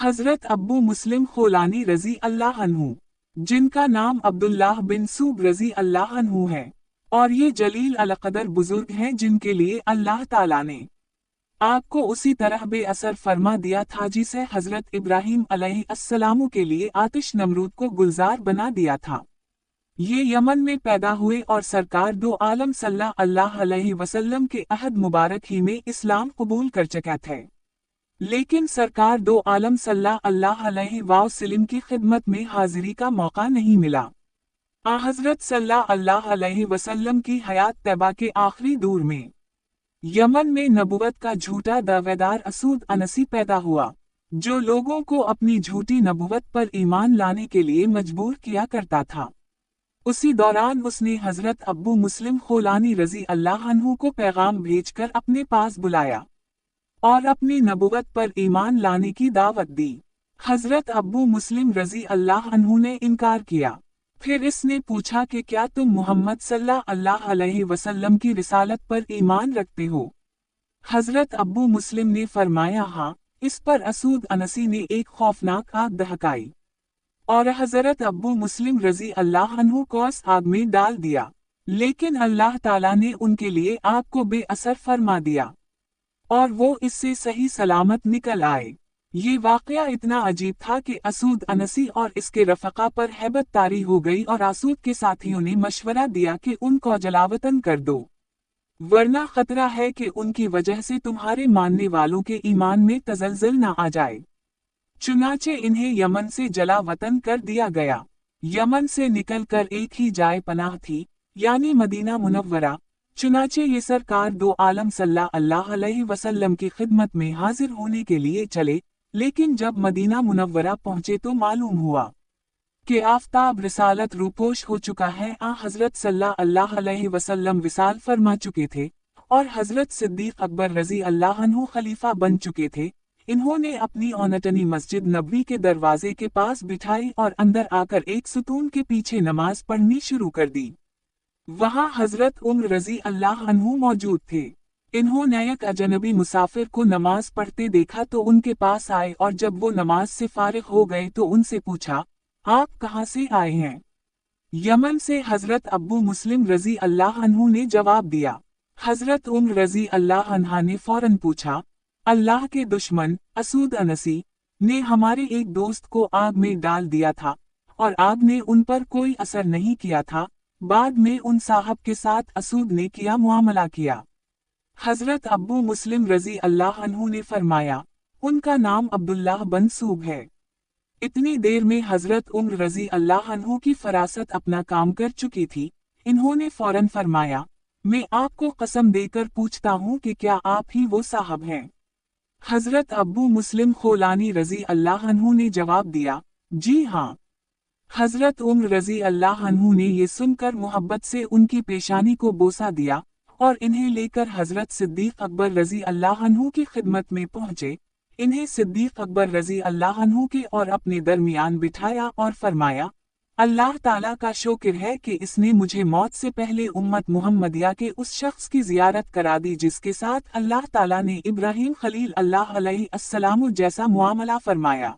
हजरत अब्बू मुस्लिम खोलानी रजी अल्लाह अन्हु, जिनका नाम अब्दुल्लाह बिन सूब रजी अल्लाह अन्हु है, और ये जलील अलकदर बुजुर्ग हैं जिनके लिए अल्लाह ताला ने आपको उसी तरह बेअसर फरमा दिया था जिसे हजरत इब्राहीम अलैहिस्सलाम के लिए आतिश नमरूद को गुलजार बना दिया था। ये यमन में पैदा हुए और सरकार दो आलम सल्लल्लाहु अलैहि वसल्लम के अहद मुबारक ही में इस्लाम कबूल कर चुके थे, लेकिन सरकार दो आलम सल्लल्लाहु अलैहि वसल्लम की खिदमत में हाजिरी का मौका नहीं मिला। हजरत सल्लल्लाहु अलैहि वसल्लम की हयात तैबा के आखिरी दौर में यमन में नबुवत का झूठा दावेदार असूद अनसी पैदा हुआ, जो लोगों को अपनी झूठी नबुवत पर ईमान लाने के लिए मजबूर किया करता था। उसी दौरान उसने हजरत अब्बू मुस्लिम खोलानी रजी अल्लाह अन्हु को पैगाम भेजकर अपने पास बुलाया और अपनी नबुवत पर ईमान लाने की दावत दी। हजरत अब्बू मुस्लिम रजी अल्लाह अन्हु ने इनकार किया। फिर इसने पूछा कि क्या तुम मोहम्मद सल्लल्लाहु अलैहि वसल्लम की रिसालत पर ईमान रखते हो? हजरत अब्बू मुस्लिम ने फरमाया हाँ। इस पर असूद अनसी ने एक खौफनाक आग दहकाई और हजरत अब्बू मुस्लिम रजी अल्लाह अन्हु को उस आग में डाल दिया, लेकिन अल्लाह ताला ने उनके लिए आग को बेअसर फरमा दिया और वो इससे सही सलामत निकल आए। ये वाकया इतना अजीब था कि असूद अनसी और इसके रफ़का पर हैबत तारी हो गई और असूद के साथियों ने मशवरा दिया कि उनको जलावतन कर दो, वरना खतरा है कि उनकी वजह से तुम्हारे मानने वालों के ईमान में तजल्जुल न आ जाए। चुनाचे इन्हें यमन से जला वतन कर दिया गया। यमन से निकलकर एक ही जाए पनाह थी, यानी मदीना मुनव्वरा। चुनाचे ये सरकार दो आलम सल्लल्लाहु अलैहि वसल्लम की खिदमत में हाजिर होने के लिए चले, लेकिन जब मदीना मुनव्वरा पहुंचे तो मालूम हुआ कि आफताब रिसालत रूपोश हो चुका है। हजरत सल्लल्लाहु अलैहि वसल्लम विसाल फरमा चुके थे और हजरत सिद्दीक अकबर रजी अल्लाह अन्हु खलीफा बन चुके थे। इन्होंने अपनी औनटनी मस्जिद नबवी के दरवाजे के पास बिठाई और अंदर आकर एक सुतून के पीछे नमाज पढ़नी शुरू कर दी। वहां हजरत उम्र रजी अल्लाह अन्हु मौजूद थे। इन्होंने एक अजनबी मुसाफिर को नमाज पढ़ते देखा तो उनके पास आए और जब वो नमाज से फारिग हो गए तो उनसे पूछा, आप कहाँ से आए हैं? यमन से हजरत अब्बू मुस्लिम रजी अल्लाह अन्हु ने जवाब दिया। हजरत उम्र रजी अल्लाह अन्हा ने फौरन पूछा, अल्लाह के दुश्मन असूद अनसी ने हमारे एक दोस्त को आग में डाल दिया था और आग ने उन पर कोई असर नहीं किया था। बाद में उन साहब के साथ असूद ने किया मुआमला किया। हजरत अब्बू मुस्लिम रजी अल्लाह अन्हु ने फरमाया, उनका नाम अब्दुल्लाह बिन सूब है। इतनी देर में हजरत उम्र रजी अल्लाह अन्हु की फरासत अपना काम कर चुकी थी। इन्होंने फौरन फरमाया, मैं आपको कसम देकर पूछता हूँ कि क्या आप ही वो साहब हैं? हजरत अब्बू मुस्लिम खोलानी रजी अल्लाह अन्हु ने जवाब दिया, जी हाँ। हजरत उम्र रजी अल्लाह अन्हु ने ये सुनकर मोहब्बत से उनकी पेशानी को बोसा दिया और इन्हें लेकर हजरत सिद्दीक अकबर रजी अल्लाह अन्हु की खिदमत में पहुंचे। इन्हें सिद्दीक अकबर रजी अल्लाह अन्हु के और अपने दरमियान बिठाया और फरमाया, अल्लाह ताला का शुक्र है कि इसने मुझे मौत से पहले उम्मत मुहम्मदिया के उस शख्स की जियारत करा दी जिसके साथ अल्लाह ताला ने इब्राहीम खलील अल्लाह अलैहिस्सलाम जैसा मुआमला फरमाया।